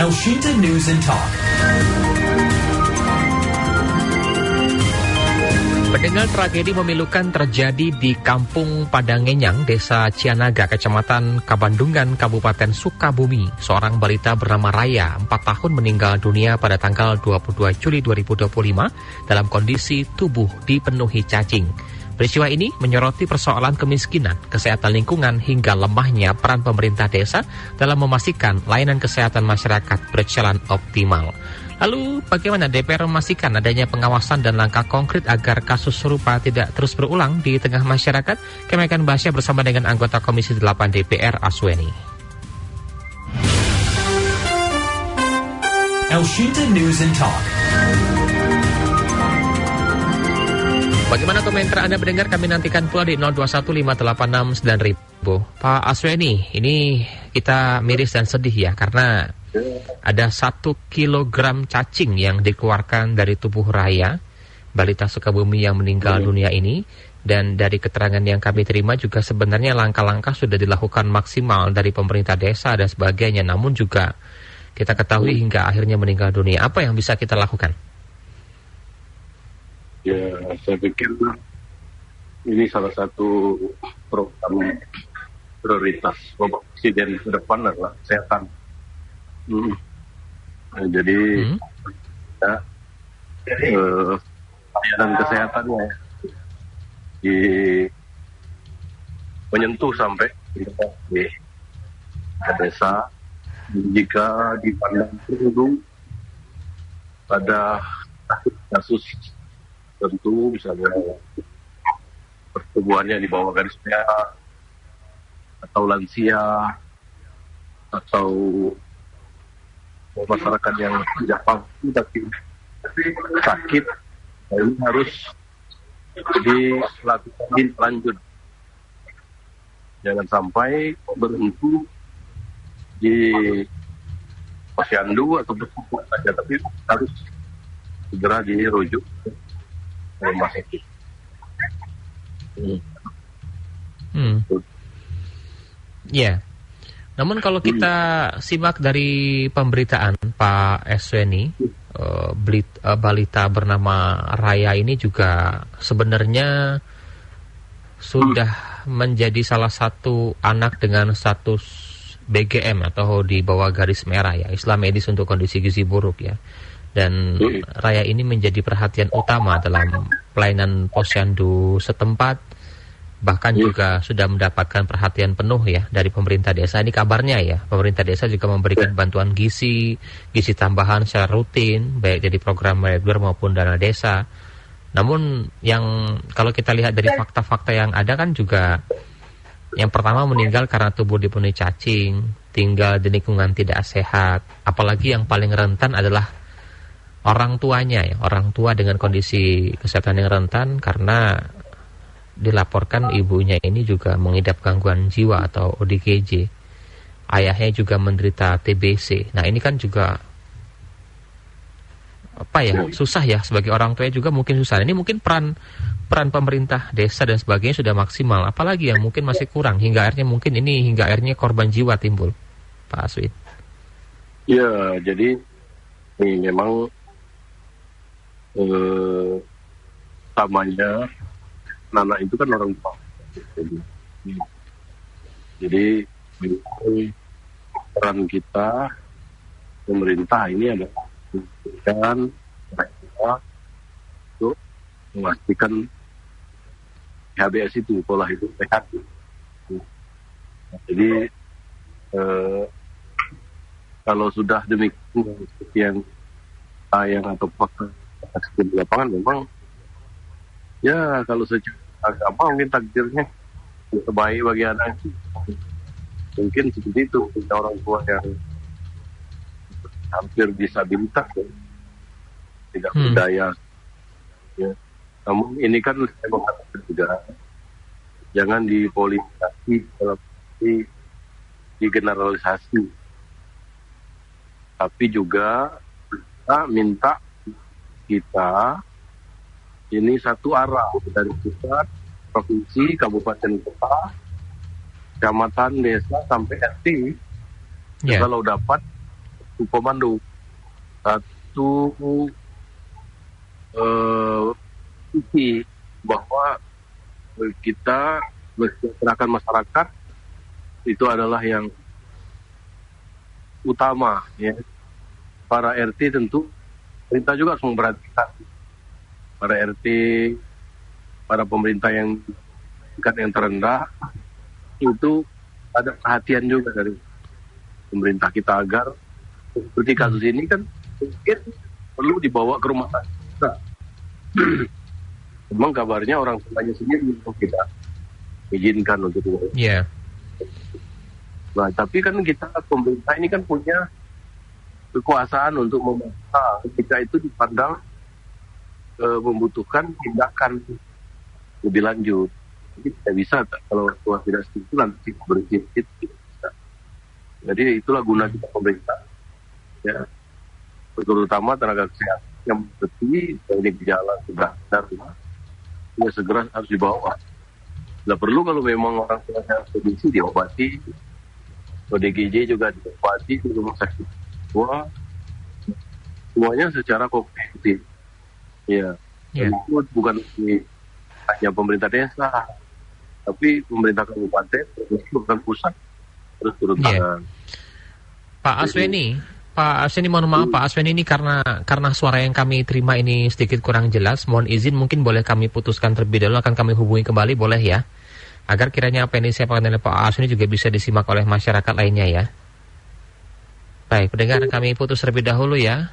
Elshinta News and Talk. Pendengar, tragedi memilukan terjadi di Kampung Padangenyang, Desa Cianaga, Kecamatan Kabandungan, Kabupaten Sukabumi. Seorang balita bernama Raya, 4 tahun, meninggal dunia pada tanggal 22 Juli 2025 dalam kondisi tubuh dipenuhi cacing. Peristiwa ini menyoroti persoalan kemiskinan, kesehatan lingkungan, hingga lemahnya peran pemerintah desa dalam memastikan layanan kesehatan masyarakat berjalan optimal. Lalu, bagaimana DPR memastikan adanya pengawasan dan langkah konkret agar kasus serupa tidak terus berulang di tengah masyarakat? Kami akan bahasnya bersama dengan anggota Komisi 8 DPR, Asweni. Elshinta News and Talk. Bagaimana komentar Anda mendengar? Kami nantikan pula di 0215869000. Pak Asweni, ini kita miris dan sedih ya, karena ada 1 kilogram cacing yang dikeluarkan dari tubuh Raya, balita Sukabumi yang meninggal dunia ini. Dan dari keterangan yang kami terima juga sebenarnya langkah-langkah sudah dilakukan maksimal dari pemerintah desa dan sebagainya. Namun juga kita ketahui hingga akhirnya meninggal dunia. Apa yang bisa kita lakukan? Ya, saya pikir ini salah satu program prioritas Bapak Presiden ke depan adalah kesehatan. Nah, jadi layanan kesehatannya di menyentuh sampai di desa. Jika dipandang perlu pada kasus tentu misalnya pertumbuhannya di bawah garis merah atau lansia atau masyarakat yang tidak mampu tapi sakit, ini harus dilakukan lanjut. Jangan sampai berhenti di posyandu atau berkumpul saja, tapi harus segera dirujuk ke rumah sakit. Ya. Namun kalau kita simak dari pemberitaan Pak Esweni, balita bernama Raya ini juga sebenarnya sudah menjadi salah satu anak dengan status BGM atau di bawah garis merah ya, Islam medis untuk kondisi gizi buruk ya. Dan Raya ini menjadi perhatian utama dalam pelayanan posyandu setempat. Bahkan juga sudah mendapatkan perhatian penuh ya dari pemerintah desa. Ini kabarnya ya, pemerintah desa juga memberikan bantuan gizi tambahan secara rutin, baik dari program reguler maupun dana desa. Namun yang kalau kita lihat dari fakta-fakta yang ada kan juga, yang pertama meninggal karena tubuh dipenuhi cacing, tinggal di lingkungan tidak sehat. Apalagi yang paling rentan adalah orang tuanya ya, orang tua dengan kondisi kesehatan yang rentan karena dilaporkan ibunya ini juga mengidap gangguan jiwa atau ODGJ. Ayahnya juga menderita TBC. Nah ini kan juga susah ya, sebagai orang tua juga mungkin susah. Ini mungkin peran pemerintah desa dan sebagainya sudah maksimal. Apalagi yang mungkin masih kurang hingga akhirnya korban jiwa timbul, Pak Aswin. Ya, jadi ini memang utamanya anak itu kan orang tua. Jadi peran kita pemerintah ini adalah memberikan mereka untuk memastikan HBS itu, pola hidup sehat. Jadi kalau sudah demikian seperti yang atau fakta di lapangan memang ya, kalau secara agama mungkin takdirnya terbaik bagi anak itu. Mungkin seperti itu, kita orang tua yang hampir disabilitas ya, tidak berdaya. Ya. Namun ini kan saya mengatakan juga jangan dipolitisasi, digeneralisasi. Tapi juga kita minta kita ini satu arah dari pusat, provinsi, kabupaten, kota, kecamatan, desa sampai RT. Kalau dapat satu komando, satu visi bahwa kita mensejahterakan masyarakat itu adalah yang utama, ya. Para RT tentu pemerintah juga harus memperhatikan para RT, para pemerintah yang tingkat yang terendah itu ada perhatian juga dari pemerintah kita agar seperti kasus ini kan mungkin perlu dibawa ke rumah sakit. Memang kabarnya orang tuanya sendiri yang tidak izinkan untuk itu. Yeah. Nah, tapi kan kita pemerintah ini kan punya kekuasaan untuk memaksa ketika itu dipandang membutuhkan tindakan lebih lanjut. Jadi tidak bisa kalau Tuhan tidak setuju nanti berhenti itu. Jadi itulah guna kita pemerintah, ya, terutama tenaga kesehatan yang mengerti ini gejala sudah darurat, ya segera harus dibawa. Tidak perlu kalau memang orang tua kondisi diobati, ODGJ juga diobati di rumah sakit. Semuanya secara komprehensif. Ya, itu bukan hanya pemerintah desa, tapi pemerintah kabupaten, pemerintah pusat terus turun tangan. Pak Asweni, mohon maaf Pak Asweni, ini karena suara yang kami terima ini sedikit kurang jelas. Mohon izin, mungkin boleh kami putuskan terlebih dahulu, akan kami hubungi kembali, boleh ya? Agar kiranya apa yang disampaikan oleh Pak Asweni juga bisa disimak oleh masyarakat lainnya ya. Baik, pendengar, kami putus terlebih dahulu ya.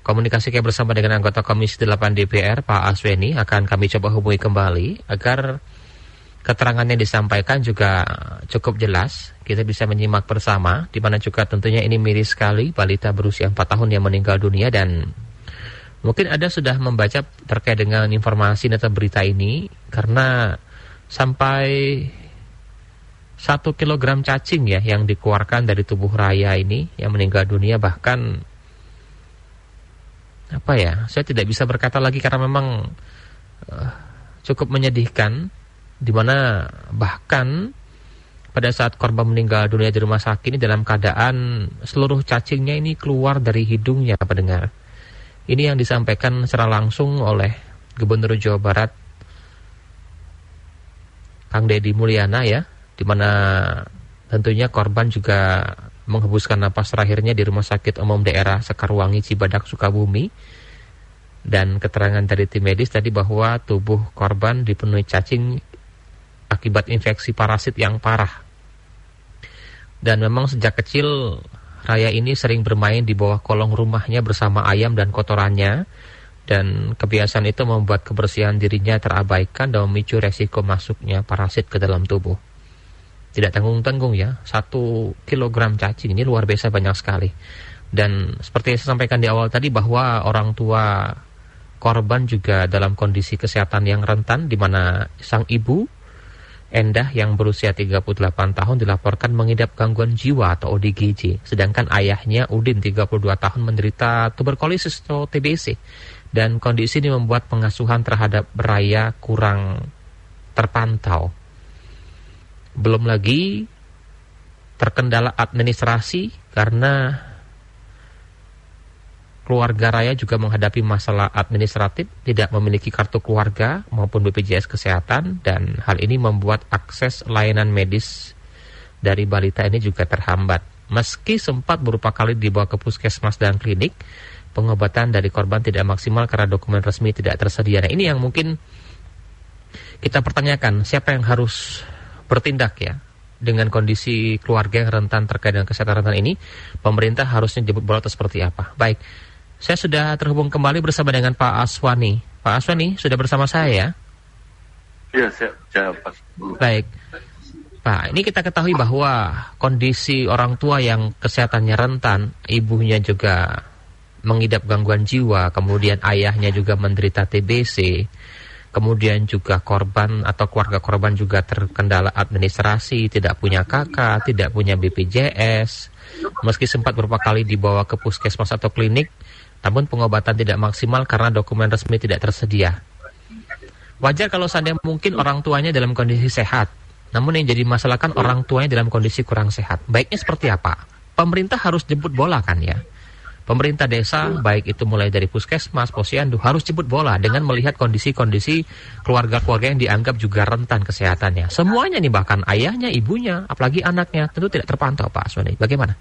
Komunikasi kami bersama dengan anggota Komisi 8 DPR, Pak Asweni, akan kami coba hubungi kembali agar keterangannya disampaikan juga cukup jelas, kita bisa menyimak bersama, di mana juga tentunya ini miris sekali, balita berusia 4 tahun yang meninggal dunia, dan mungkin Anda sudah membaca terkait dengan informasi atau berita ini, karena sampai 1 kilogram cacing ya yang dikeluarkan dari tubuh Raya ini yang meninggal dunia, bahkan apa ya, saya tidak bisa berkata lagi karena memang cukup menyedihkan, di mana bahkan pada saat korban meninggal dunia di rumah sakit ini dalam keadaan seluruh cacingnya ini keluar dari hidungnya, pendengar. Ini yang disampaikan secara langsung oleh Gubernur Jawa Barat Kang Deddy Mulyana ya, di mana tentunya korban juga menghembuskan napas terakhirnya di Rumah Sakit Umum Daerah Sekarwangi Cibadak Sukabumi. Dan keterangan dari tim medis tadi bahwa tubuh korban dipenuhi cacing akibat infeksi parasit yang parah. Dan memang sejak kecil Raya ini sering bermain di bawah kolong rumahnya bersama ayam dan kotorannya, dan kebiasaan itu membuat kebersihan dirinya terabaikan dan memicu resiko masuknya parasit ke dalam tubuh. Tidak tanggung-tanggung ya, 1 kilogram cacing ini luar biasa banyak sekali. Dan seperti yang saya sampaikan di awal tadi bahwa orang tua korban juga dalam kondisi kesehatan yang rentan, di mana sang ibu Endah yang berusia 38 tahun dilaporkan mengidap gangguan jiwa atau ODGJ, sedangkan ayahnya Udin 32 tahun menderita tuberkulosis atau TBC, dan kondisi ini membuat pengasuhan terhadap Raya kurang terpantau. Belum lagi terkendala administrasi karena keluarga Raya juga menghadapi masalah administratif, tidak memiliki kartu keluarga maupun BPJS Kesehatan, dan hal ini membuat akses layanan medis dari balita ini juga terhambat. Meski sempat beberapa kali dibawa ke puskesmas dan klinik, pengobatan dari korban tidak maksimal karena dokumen resmi tidak tersedia. Nah, ini yang mungkin kita pertanyakan, siapa yang harus bertindak ya dengan kondisi keluarga yang rentan terkait dengan kesehatan rentan ini? Pemerintah harusnya jemput bola atau seperti apa? Baik, saya sudah terhubung kembali bersama dengan Pak Aswani. Pak Aswani sudah bersama saya ya? Iya, saya pas. Baik, Pak, ini kita ketahui bahwa kondisi orang tua yang kesehatannya rentan, ibunya juga mengidap gangguan jiwa, kemudian ayahnya juga menderita TBC, kemudian juga korban atau keluarga korban juga terkendala administrasi, tidak punya KK, tidak punya BPJS, meski sempat beberapa kali dibawa ke puskesmas atau klinik, namun pengobatan tidak maksimal karena dokumen resmi tidak tersedia. Wajar kalau seandainya mungkin orang tuanya dalam kondisi sehat, namun yang jadi masalah kan orang tuanya dalam kondisi kurang sehat. Baiknya seperti apa? pemerintah harus jemput bola kan ya. Pemerintah desa, baik itu mulai dari puskesmas, posyandu, harus jemput bola dengan melihat kondisi-kondisi keluarga-keluarga yang dianggap juga rentan kesehatannya. Semuanya nih, bahkan ayahnya, ibunya, apalagi anaknya, tentu tidak terpantau, Pak Aswani. Bagaimana?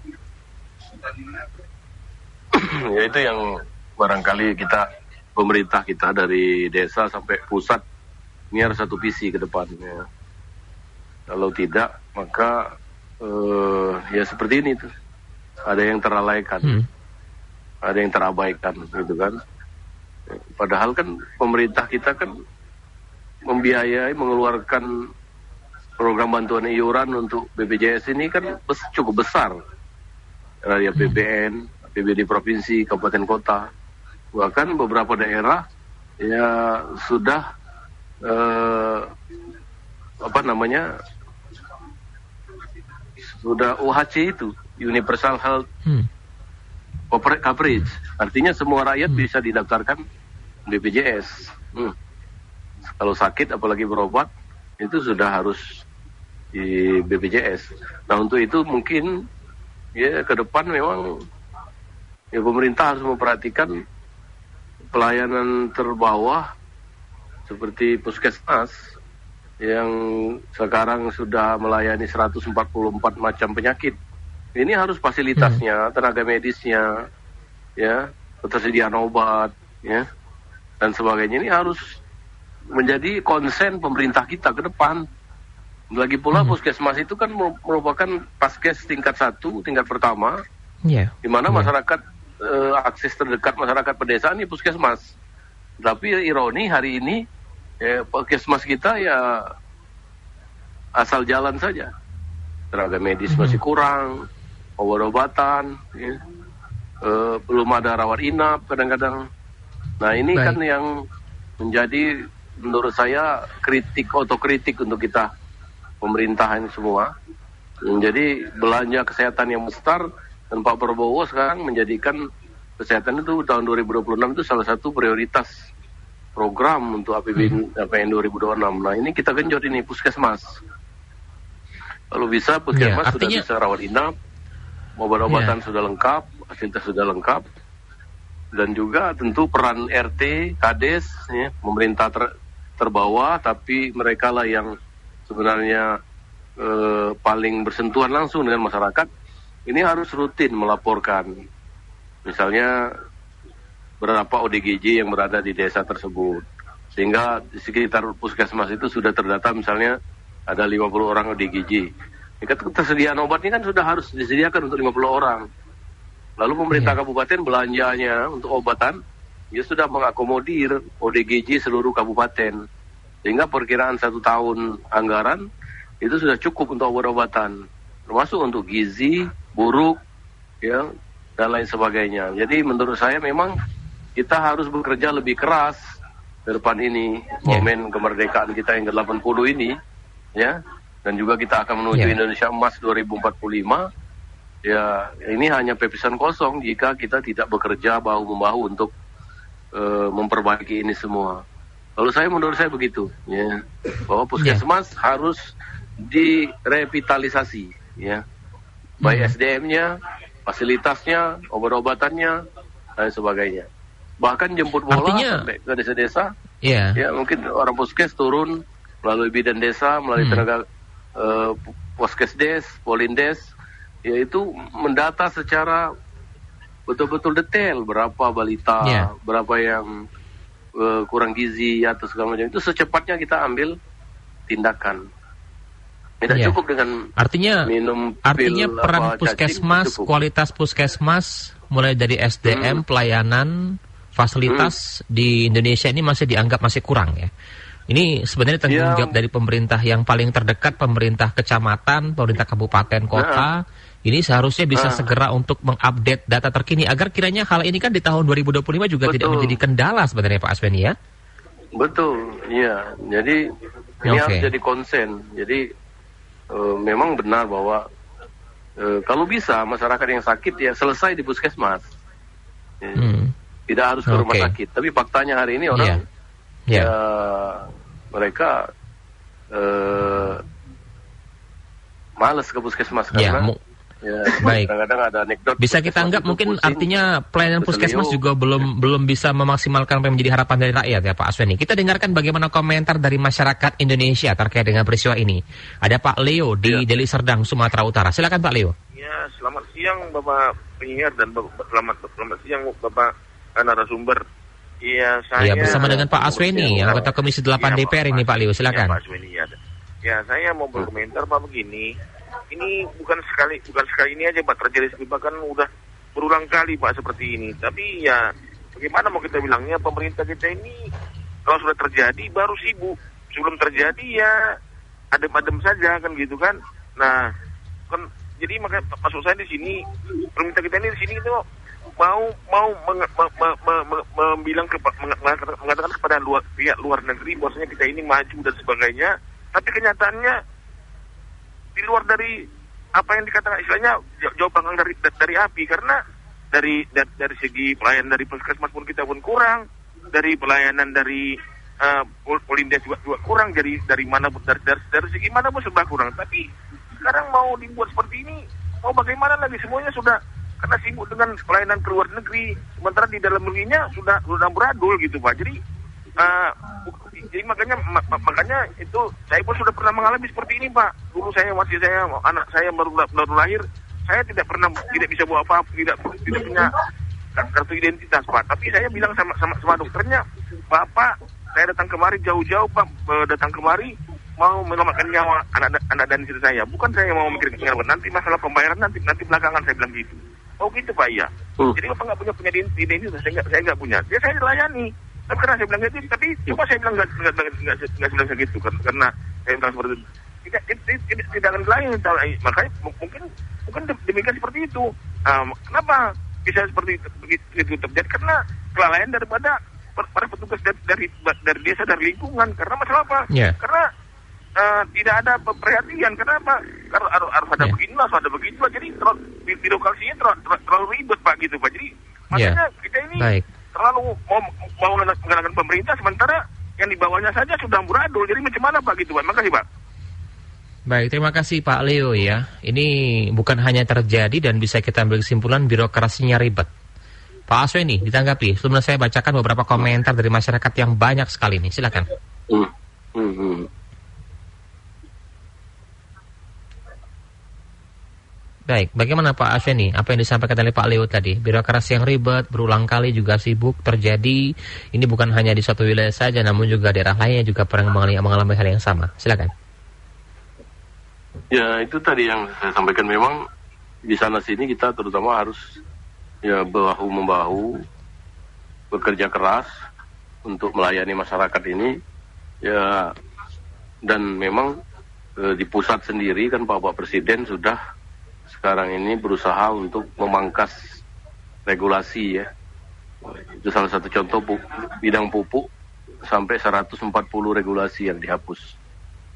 Ya itu yang barangkali pemerintah kita dari desa sampai pusat, ini harus satu visi ke depannya. Kalau tidak, maka ya seperti ini tuh. Ada yang terlalaikan. Ada yang terabaikan gitu kan. Padahal kan pemerintah kita kan membiayai, mengeluarkan program bantuan iuran untuk BPJS ini kan cukup besar dari APBN, APBD provinsi, kabupaten kota. Bahkan beberapa daerah ya sudah sudah UHC itu, Universal Health Coverage, artinya semua rakyat bisa didaftarkan BPJS. Kalau sakit apalagi berobat itu sudah harus di BPJS. Nah untuk itu mungkin ya ke depan memang ya pemerintah harus memperhatikan pelayanan terbawah seperti puskesmas yang sekarang sudah melayani 144 macam penyakit. Ini harus fasilitasnya, tenaga medisnya, ya, ketersediaan obat, ya, dan sebagainya. Ini harus menjadi konsen pemerintah kita ke depan. Lagi pula puskesmas itu kan merupakan paskes tingkat 1, tingkat pertama, di mana masyarakat akses terdekat masyarakat pedesaan ini puskesmas. Tapi ironi hari ini puskesmas kita ya asal jalan saja. Tenaga medis masih kurang. Obat-obatan, ya. Belum ada rawat inap kadang-kadang. Nah ini kan yang menjadi menurut saya otokritik untuk kita pemerintahan semua. Jadi belanja kesehatan yang besar, dan Pak Prabowo sekarang menjadikan kesehatan itu tahun 2026 itu salah satu prioritas program untuk APBN 2026. Nah ini kita genjot ini puskesmas. Kalau bisa puskesmas sudah bisa rawat inap, obat-obatan sudah lengkap, fasilitas sudah lengkap, dan juga tentu peran RT, Kades, ya, pemerintah terbawah, tapi mereka lah yang sebenarnya paling bersentuhan langsung dengan masyarakat. Ini harus rutin melaporkan, misalnya berapa ODGJ yang berada di desa tersebut, sehingga di sekitar puskesmas itu sudah terdata misalnya ada 50 orang ODGJ. Ketersediaan obat ini kan sudah harus disediakan untuk 50 orang. Lalu pemerintah kabupaten belanjanya untuk obatan, ya sudah mengakomodir ODGJ seluruh kabupaten. Sehingga perkiraan 1 tahun anggaran itu sudah cukup untuk obat-obatan. Termasuk untuk gizi, buruk, ya, dan lain sebagainya. Jadi menurut saya memang kita harus bekerja lebih keras ke depan ini. Momen kemerdekaan kita yang ke-80 ini, ya. Dan juga kita akan menuju Indonesia Emas 2045. Ya, ini hanya pepesan kosong jika kita tidak bekerja bahu-membahu untuk memperbaiki ini semua. Kalau menurut saya begitu, ya, bahwa puskesmas harus direvitalisasi, ya, baik SDM-nya, fasilitasnya, obat-obatannya, dan sebagainya. Bahkan jemput bola sampai ke desa-desa, ya mungkin orang puskes turun melalui bidan desa, melalui tenaga Poskesdes, Polindes, yaitu mendata secara betul-betul detail berapa balita, berapa yang kurang gizi atau segala macam. Itu secepatnya kita ambil tindakan. Tidak cukup dengan minum pil, peran puskesmas, kualitas puskesmas mulai dari SDM, pelayanan, fasilitas di Indonesia ini masih dianggap masih kurang, ya. Ini sebenarnya tanggung jawab dari pemerintah yang paling terdekat, pemerintah kecamatan, pemerintah kabupaten, kota. Ini seharusnya bisa segera untuk mengupdate data terkini agar kiranya hal ini kan di tahun 2025 juga tidak menjadi kendala sebenarnya, Pak Aswani, ya. Betul, iya. Jadi ini harus jadi konsen. Jadi memang benar bahwa kalau bisa masyarakat yang sakit ya selesai di puskesmas. Tidak harus ke rumah sakit. Tapi faktanya hari ini orang mereka malas ke puskesmas karena Ya, Baik. kadang-kadang ada anekdot. Bisa kita anggap mungkin pusing. artinya pelayanan Terus puskesmas beliau- juga belum bisa memaksimalkan apa yang menjadi harapan dari rakyat ya Pak Asweni. Kita dengarkan bagaimana komentar dari masyarakat Indonesia terkait dengan peristiwa ini. Ada Pak Leo di Deli Serdang, Sumatera Utara. Silakan Pak Leo. Ya, selamat siang Bapak penyiar dan selamat siang Bapak narasumber. Iya, saya bersama dengan Pak Asweni, anggota Komisi 8 DPR ini Pak Leo. Silakan. Ya, Pak Asweni ya. Ya, saya mau berkomentar Pak begini. Ini bukan sekali ini aja Pak terjadi, bahkan udah berulang kali Pak seperti ini. Tapi ya bagaimana mau kita bilangnya, pemerintah kita ini kalau sudah terjadi baru sibuk. Sebelum terjadi ya adem-adem saja kan gitu kan. Nah, kan jadi makanya maksud saya di sini pemerintah kita ini di sini itu mau mengatakan kepada pihak luar negeri bahwasanya kita ini maju dan sebagainya, tapi kenyataannya di luar dari apa yang dikatakan, istilahnya jauh panggang dari api, karena dari segi pelayanan dari puskesmas pun kita pun kurang, dari pelayanan dari Polindes juga kurang, dari mana pun dari segi mana pun serba kurang. Tapi sekarang mau dibuat seperti ini, mau bagaimana lagi, semuanya sudah karena sibuk dengan pelayanan ke luar negeri, sementara di dalam negerinya sudah beradul gitu Pak. Jadi makanya itu saya pun sudah pernah mengalami seperti ini Pak. Dulu anak saya baru lahir, saya tidak bisa bawa apa-apa, tidak punya kartu identitas Pak. Tapi saya bilang sama dokternya, Bapak, saya datang kemari jauh-jauh Pak, datang kemari mau menyelamatkan nyawa anak dan istri saya. Bukan saya mau mikirin nanti masalah pembayaran nanti belakangan, saya bilang gitu. Oh gitu Pak, iya. Jadi Bapak nggak punya identitas, saya nggak punya. Ya saya dilayani. Tapi karena saya bilang gitu, tapi coba saya bilang nggak bilang segitu, karena saya bilang seperti itu. Tidak akan lain, makanya mungkin demikian seperti itu. Kenapa bisa seperti itu terjadi? Karena kelalaian daripada para petugas dari desa, dari lingkungan. Karena masalah apa? Yeah. Karena tidak ada perhatian. Kenapa? Karena harus ada beginilah, harus ada beginilah. Jadi birokrasinya terlalu ribet Pak gitu Pak. Jadi makanya kita ini terlalu mau menggunakan pemerintah, sementara yang di bawahnya saja sudah beradul. Jadi macam mana Pak gitu Pak? Makasih Pak. Baik, terima kasih Pak Leo ya. Ini bukan hanya terjadi dan bisa kita ambil kesimpulan birokrasinya ribet. Pak Asweni, ditanggapi. Sebelum saya bacakan beberapa komentar dari masyarakat yang banyak sekali nih. Silakan. Baik, bagaimana Pak Asweni? Apa yang disampaikan oleh Pak Leo tadi? Birokrasi yang ribet, berulang kali juga sibuk terjadi. Ini bukan hanya di suatu wilayah saja, namun juga daerah lainnya juga pernah mengalami hal yang sama. Silakan. Ya, itu tadi yang saya sampaikan, memang di sana sini kita terutama harus ya bahu-membahu bekerja keras untuk melayani masyarakat ini ya. Dan memang di pusat sendiri kan Pak Presiden sudah sekarang ini berusaha untuk memangkas regulasi ya. Itu salah satu contoh bidang pupuk sampai 140 regulasi yang dihapus.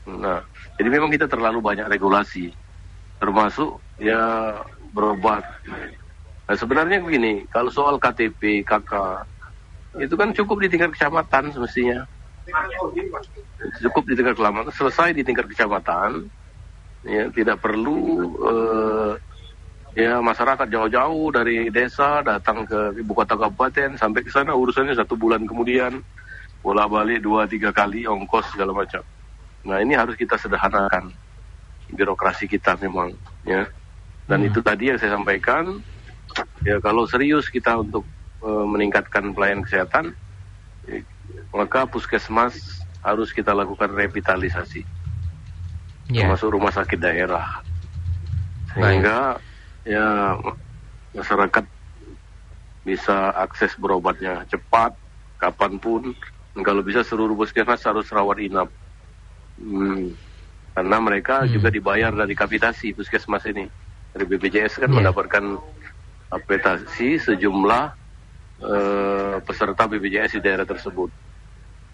Nah, jadi memang kita terlalu banyak regulasi, termasuk ya berobat. Nah, sebenarnya begini, kalau soal KTP, KK, itu kan cukup di tingkat kecamatan semestinya. Cukup di tingkat kecamatan, selesai di tingkat kecamatan. Ya, tidak perlu ya masyarakat jauh-jauh dari desa datang ke ibu kota kabupaten, sampai ke sana urusannya 1 bulan kemudian, bolak-balik 2-3 kali ongkos segala macam. Nah, ini harus kita sederhanakan birokrasi kita memang ya. Dan itu tadi yang saya sampaikan ya, kalau serius kita untuk meningkatkan pelayanan kesehatan ya, maka puskesmas harus kita lakukan revitalisasi. Termasuk rumah sakit daerah, sehingga ya masyarakat bisa akses berobatnya cepat kapanpun, dan kalau bisa seluruh puskesmas harus rawat inap, karena mereka juga dibayar dari kapitasi puskesmas ini. Dari BPJS kan mendapatkan kapitasi sejumlah peserta BPJS di daerah tersebut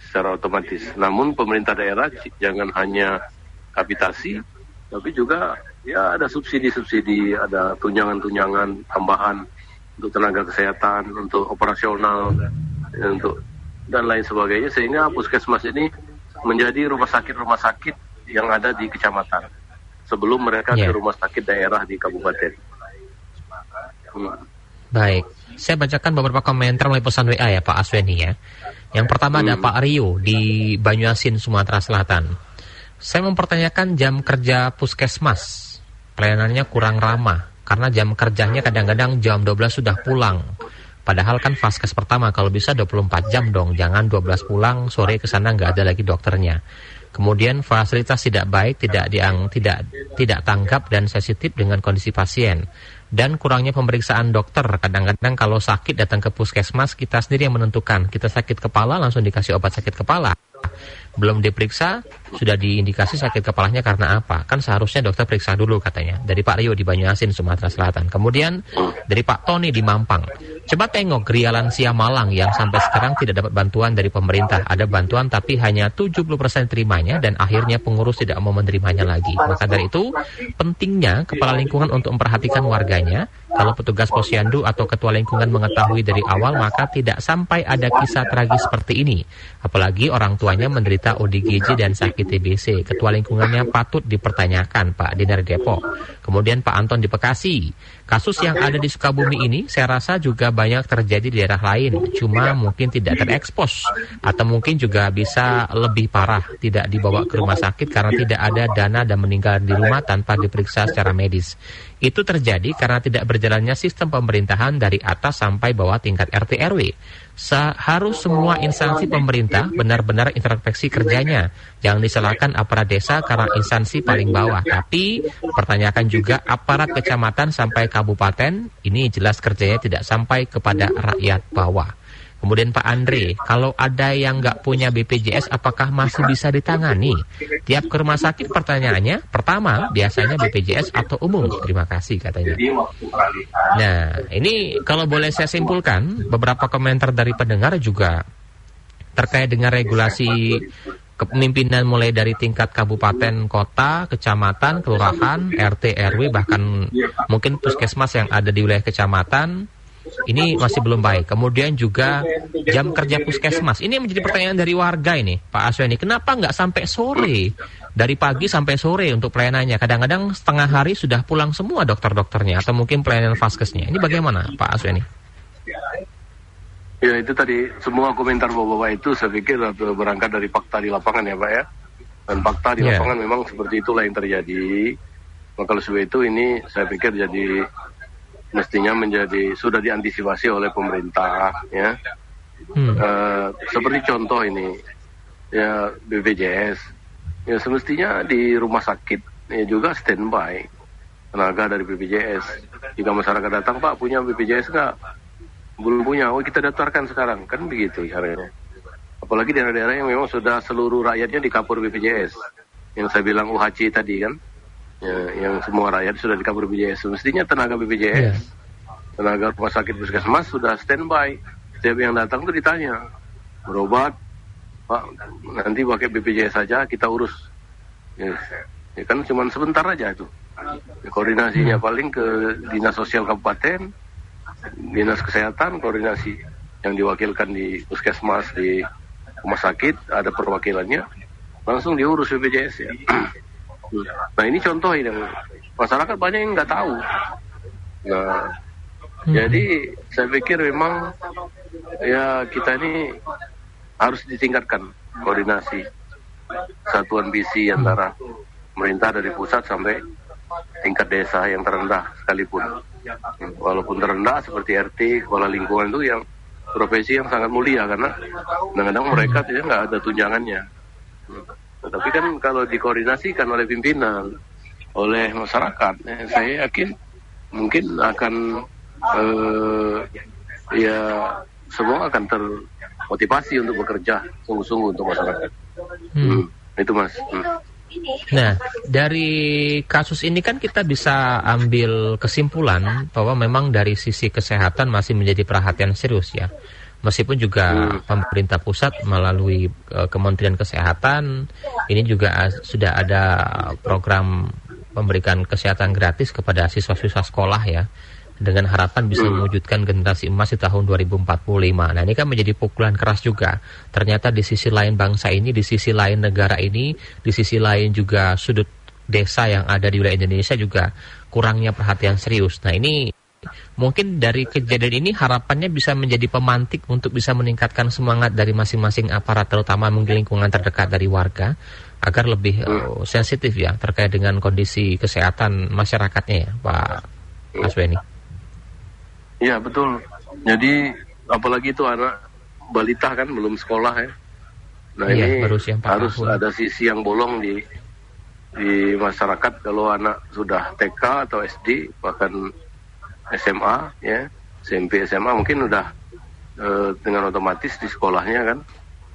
secara otomatis. Namun pemerintah daerah jangan hanya kapitasi, tapi juga ya ada subsidi-subsidi, ada tunjangan-tunjangan tambahan untuk tenaga kesehatan, untuk operasional, untuk dan lain sebagainya, sehingga puskesmas ini menjadi rumah sakit yang ada di kecamatan. sebelum mereka Ya. ke rumah sakit daerah di kabupaten. Baik, saya bacakan beberapa komentar melalui pesan WA ya Pak Asweni ya. Yang pertama ada Pak Rio di Banyuasin, Sumatera Selatan. Saya mempertanyakan jam kerja puskesmas. Pelayanannya kurang ramah karena jam kerjanya kadang-kadang jam 12 sudah pulang. Padahal kan vaskes pertama kalau bisa 24 jam dong, jangan 12 pulang, sore ke sana nggak ada lagi dokternya. Kemudian fasilitas tidak baik, tidak tanggap dan sensitif dengan kondisi pasien. Dan kurangnya pemeriksaan dokter. Kadang-kadang kalau sakit datang ke puskesmas, kita sendiri yang menentukan. Kita sakit kepala langsung dikasih obat sakit kepala. Belum diperiksa, sudah diindikasi sakit kepalanya karena apa? Kan seharusnya dokter periksa dulu katanya. Dari Pak Rio di Banyuasin, Sumatera Selatan. Kemudian dari Pak Tony di Mampang. Coba tengok Gria Lansia Malang yang sampai sekarang tidak dapat bantuan dari pemerintah. Ada bantuan tapi hanya 70% terimanya dan akhirnya pengurus tidak mau menerimanya lagi. Maka dari itu pentingnya kepala lingkungan untuk memperhatikan warganya. Kalau petugas posyandu atau ketua lingkungan mengetahui dari awal maka tidak sampai ada kisah tragis seperti ini. Apalagi orang tuanya menderita ODGJ dan sakit TBC. Ketua lingkungannya patut dipertanyakan, Pak Dinar Depok. Kemudian Pak Anton di Bekasi. Kasus yang ada di Sukabumi ini saya rasa juga banyak terjadi di daerah lain. Cuma mungkin tidak terekspos. Atau mungkin juga bisa lebih parah. Tidak dibawa ke rumah sakit karena tidak ada dana dan meninggal di rumah tanpa diperiksa secara medis. Itu terjadi karena tidak berjalannya sistem pemerintahan dari atas sampai bawah tingkat RT RW. Harus semua instansi pemerintah benar-benar introspeksi kerjanya. Jangan disalahkan aparat desa karena instansi paling bawah. Tapi pertanyakan juga aparat kecamatan sampai kabupaten. Ini jelas kerjanya tidak sampai kepada rakyat bawah. Kemudian Pak Andre, kalau ada yang nggak punya BPJS, apakah masih bisa ditangani? Tiap ke rumah sakit pertanyaannya, pertama, biasanya BPJS atau umum? Terima kasih katanya. Nah, ini kalau boleh saya simpulkan, beberapa komentar dari pendengar juga terkait dengan regulasi kepemimpinan mulai dari tingkat kabupaten, kota, kecamatan, kelurahan, RT, RW, bahkan mungkin puskesmas yang ada di wilayah kecamatan. Ini masih belum baik. Kemudian juga jam kerja puskesmas. Ini menjadi pertanyaan dari warga ini, Pak Asweni. Kenapa nggak sampai sore? Dari pagi sampai sore untuk pelayanannya. Kadang-kadang setengah hari sudah pulang semua dokter-dokternya atau mungkin pelayanan vaskesnya. Ini bagaimana, Pak Asweni? Ya, itu tadi semua komentar bapak-bapak itu saya pikir berangkat dari fakta di lapangan ya Pak ya. Dan fakta di lapangan memang seperti itulah yang terjadi. Maka oleh sebab itu ini saya pikir jadi mestinya sudah diantisipasi oleh pemerintah ya. Seperti contoh ini ya BPJS ya, semestinya di rumah sakit ya juga standby tenaga dari BPJS. Jika masyarakat datang, Pak punya BPJS nggak? Belum punya, oh kita daftarkan sekarang, kan begitu caranya. Apalagi daerah-daerah yang memang sudah seluruh rakyatnya di cover BPJS, yang saya bilang UHC tadi kan. Ya, yang semua rakyat sudah di cover BPJS. Semestinya tenaga BPJS, tenaga rumah sakit puskesmas sudah standby. Setiap yang datang tuh ditanya, berobat, Pak, nanti pakai BPJS saja kita urus. Ya kan cuma sebentar aja itu. Ya, koordinasinya paling ke dinas sosial kabupaten, dinas kesehatan, koordinasi yang diwakilkan di puskesmas, di rumah sakit ada perwakilannya, langsung diurus BPJS ya. Nah ini contoh yang masyarakat banyak yang nggak tahu. Nah, jadi saya pikir memang ya kita ini harus ditingkatkan koordinasi, satuan visi antara pemerintah dari pusat sampai tingkat desa yang terendah sekalipun. Walaupun terendah seperti RT, kepala lingkungan itu yang profesi yang sangat mulia karena kadang-kadang mereka tidak nggak ada tunjangannya. Tapi kan kalau dikoordinasikan oleh pimpinan, oleh masyarakat, saya yakin mungkin akan ya semua akan termotivasi untuk bekerja sungguh-sungguh untuk masyarakat. Itu Mas. Nah, dari kasus ini kan kita bisa ambil kesimpulan bahwa memang dari sisi kesehatan masih menjadi perhatian serius ya. Meskipun juga pemerintah pusat melalui Kementerian Kesehatan ini juga sudah ada program memberikan kesehatan gratis kepada siswa-siswa sekolah ya, dengan harapan bisa mewujudkan generasi emas di tahun 2045. Nah ini kan menjadi pukulan keras juga. Ternyata di sisi lain bangsa ini, di sisi lain negara ini, di sisi lain juga sudut desa yang ada di wilayah Indonesia juga kurangnya perhatian serius. Nah, ini mungkin dari kejadian ini harapannya bisa menjadi pemantik untuk bisa meningkatkan semangat dari masing-masing aparat, terutama mungkin lingkungan terdekat dari warga, agar lebih sensitif ya terkait dengan kondisi kesehatan masyarakatnya ya, Pak Asweni. Iya, betul. Jadi apalagi itu anak balita kan belum sekolah ya. Nah, ini harus ada sisi yang bolong di masyarakat. Kalau anak sudah TK atau SD bahkan SMA ya, SMP SMA mungkin udah dengan otomatis di sekolahnya kan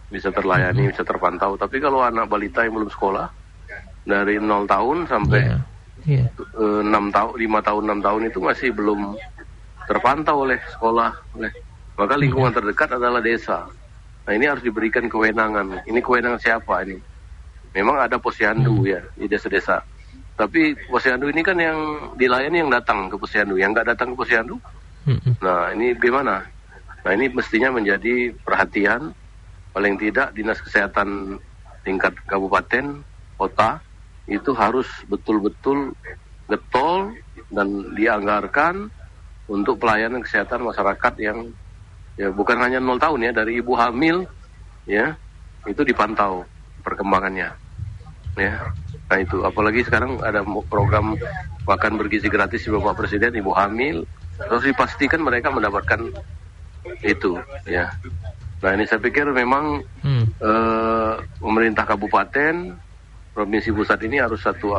bisa terlayani, bisa terpantau. Tapi kalau anak balita yang belum sekolah dari 0 tahun sampai 6 tahun, 5 tahun, 6 tahun itu masih belum terpantau oleh sekolah, maka lingkungan terdekat adalah desa. Nah, ini harus diberikan kewenangan. Ini kewenangan siapa ini? Memang ada posyandu ya di desa-desa. Tapi posyandu ini kan yang dilayani yang datang ke posyandu, yang nggak datang ke posyandu. Nah, ini gimana? Nah, ini mestinya menjadi perhatian. Paling tidak dinas kesehatan tingkat kabupaten, kota itu harus betul-betul getol dan dianggarkan untuk pelayanan kesehatan masyarakat yang ya bukan hanya 0 tahun ya, dari ibu hamil ya itu dipantau perkembangannya ya. Nah, itu apalagi sekarang ada program makan bergizi gratis di Bapak Presiden, ibu hamil harus dipastikan mereka mendapatkan itu ya. Nah, ini saya pikir memang pemerintah kabupaten, provinsi pusat ini harus satu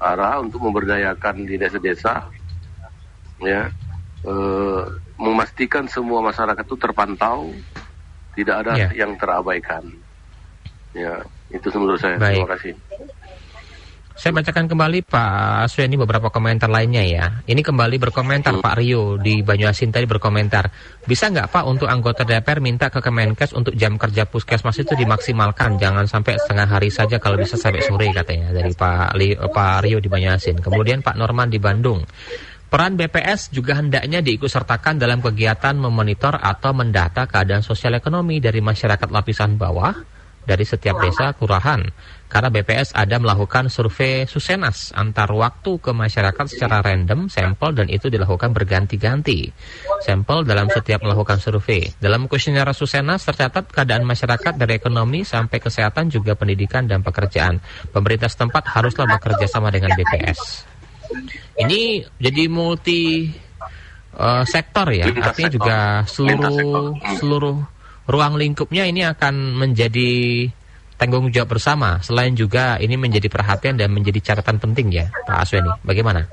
arah untuk memberdayakan di desa-desa ya, memastikan semua masyarakat itu terpantau, tidak ada yang terabaikan ya. Itu menurut saya. Baik. Terima kasih. Saya bacakan kembali Pak Asweni beberapa komentar lainnya ya. Ini kembali berkomentar Pak Rio di Banyuasin tadi berkomentar. Bisa nggak Pak untuk anggota DPR minta ke Kemenkes untuk jam kerja puskesmas itu dimaksimalkan. Jangan sampai setengah hari saja, kalau bisa sampai sore katanya. Dari Pak Rio di Banyuasin. Kemudian Pak Norman di Bandung. Peran BPS juga hendaknya diikutsertakan dalam kegiatan memonitor atau mendata keadaan sosial ekonomi dari masyarakat lapisan bawah, dari setiap desa, kelurahan. Karena BPS ada melakukan survei Susenas antar waktu ke masyarakat secara random, sampel, dan itu dilakukan berganti-ganti. Sampel dalam setiap melakukan survei. Dalam kuesioner Susenas tercatat keadaan masyarakat dari ekonomi sampai kesehatan juga pendidikan dan pekerjaan. Pemerintah setempat haruslah bekerja sama dengan BPS. Ini jadi multi sektor ya, artinya juga seluruh ruang lingkupnya ini akan menjadi tanggung jawab bersama. Selain juga ini menjadi perhatian dan menjadi catatan penting ya, Pak Asweni. Bagaimana?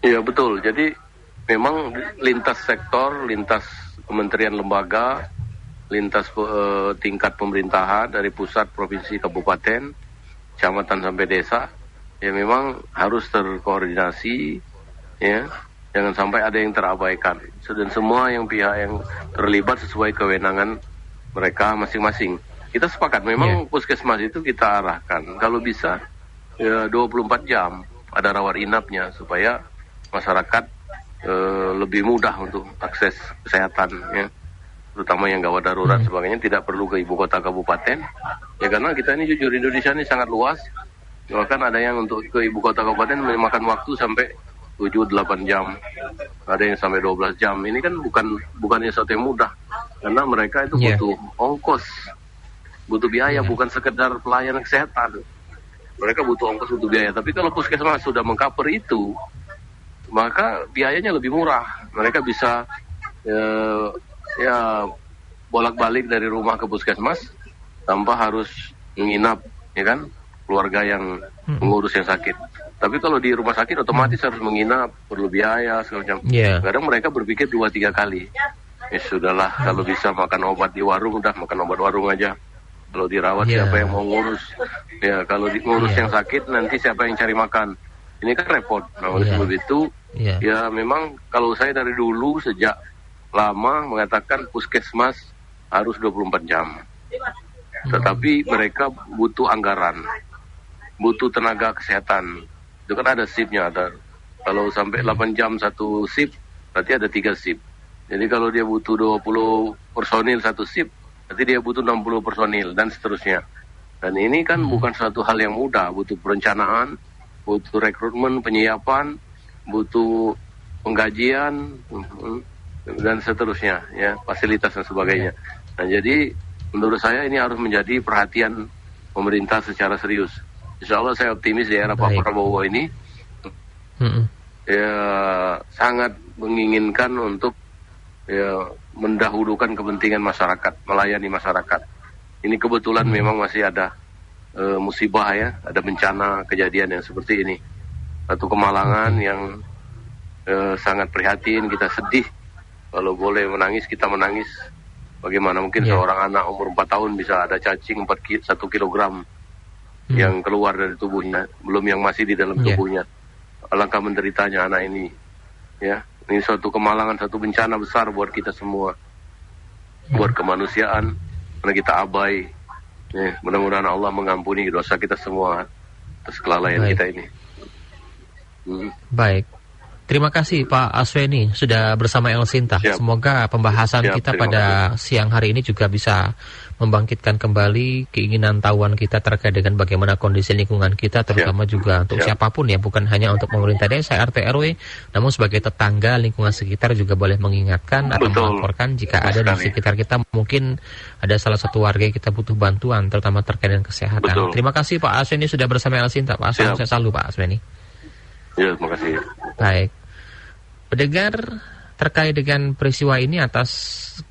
Iya, betul. Jadi memang lintas sektor, lintas kementerian lembaga, lintas tingkat pemerintahan dari pusat, provinsi, kabupaten, kecamatan sampai desa, ya memang harus terkoordinasi ya. Jangan sampai ada yang terabaikan. Dan semua yang pihak yang terlibat sesuai kewenangan mereka masing-masing. Kita sepakat memang puskesmas itu kita arahkan kalau bisa 24 jam ada rawat inapnya supaya masyarakat lebih mudah untuk akses kesehatan ya, terutama yang gawat darurat sebagainya tidak perlu ke ibu kota kabupaten ya, karena kita ini jujur Indonesia ini sangat luas, bahkan ada yang untuk ke ibu kota kabupaten memakan waktu sampai 7-8 jam, ada yang sampai 12 jam. Ini kan bukannya sesuatu yang mudah, karena mereka itu butuh ongkos, butuh biaya, bukan sekedar pelayanan kesehatan. Mereka butuh ongkos, butuh biaya. Tapi kalau puskesmas sudah mengcover itu, maka biayanya lebih murah. Mereka bisa bolak-balik dari rumah ke puskesmas tanpa harus menginap, ya kan, keluarga yang mengurus yang sakit. Tapi kalau di rumah sakit otomatis harus menginap, perlu biaya segala macam. Kadang mereka berpikir 2-3 kali. Ya sudahlah, kalau bisa makan obat di warung, udah makan obat warung aja. Kalau dirawat siapa yang mau ngurus? Ya kalau ngurus yang sakit nanti siapa yang cari makan? Ini kan repot. Nah, oleh sebab itu ya memang kalau saya dari dulu sejak lama mengatakan puskesmas harus 24 jam. Tetapi mereka butuh anggaran, butuh tenaga kesehatan. Itu kan ada shiftnya, ada. Kalau sampai 8 jam satu shift, berarti ada 3 shift. Jadi kalau dia butuh 20 personil satu shift, berarti dia butuh 60 personil dan seterusnya. Dan ini kan bukan suatu hal yang mudah, butuh perencanaan, butuh rekrutmen, penyiapan, butuh penggajian, dan seterusnya, ya, fasilitas dan sebagainya. Nah, jadi menurut saya ini harus menjadi perhatian pemerintah secara serius. Insya Allah saya optimis di era Pak Prabowo ini ya sangat menginginkan untuk ya mendahulukan kepentingan masyarakat, melayani masyarakat. Ini kebetulan memang masih ada musibah ya, ada bencana kejadian yang seperti ini. Satu kemalangan yang sangat prihatin, kita sedih. Kalau boleh menangis, kita menangis. Bagaimana mungkin seorang anak umur 4 tahun bisa ada cacing 1 kilogram yang keluar dari tubuhnya, belum yang masih di dalam tubuhnya. Alangkah menderitanya anak ini. Ya, ini suatu kemalangan, satu bencana besar buat kita semua. Buat kemanusiaan, karena kita abai. Ya, mudah-mudahan Allah mengampuni dosa kita semua atas kelalaian kita ini. Baik. Terima kasih Pak Asweni sudah bersama El Sinta. Semoga pembahasan kita pada siang hari ini juga bisa membangkitkan kembali keinginan tahuan kita terkait dengan bagaimana kondisi lingkungan kita, terutama juga untuk siapapun ya, bukan hanya untuk pemerintah desa, RT, RW, namun sebagai tetangga, lingkungan sekitar juga boleh mengingatkan atau melaporkan jika ada di sekitar kita mungkin ada salah satu warga yang kita butuh bantuan, terutama terkait dengan kesehatan. Terima kasih Pak Asweni sudah bersama El Sinta. Pak, salam sehat selalu Pak Asweni. Ya, terima kasih. Baik. Pendengar, terkait dengan peristiwa ini atas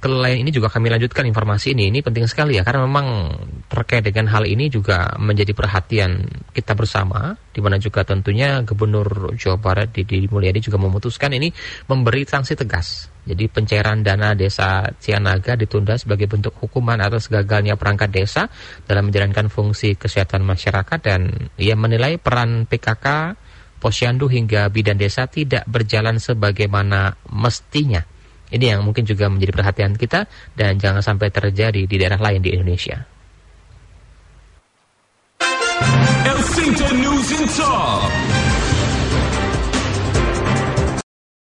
kelalaian ini juga kami lanjutkan informasi ini. Ini penting sekali ya, karena memang terkait dengan hal ini juga menjadi perhatian kita bersama, di mana juga tentunya Gubernur Jawa Barat Didi Mulyadi juga memutuskan ini memberi sanksi tegas. Jadi pencairan dana desa Cianaga ditunda sebagai bentuk hukuman atas gagalnya perangkat desa dalam menjalankan fungsi kesehatan masyarakat, dan ia menilai peran PKK, Posyandu hingga bidan desa tidak berjalan sebagaimana mestinya. Ini yang mungkin juga menjadi perhatian kita dan jangan sampai terjadi di daerah lain di Indonesia. El Sinta News in Talk.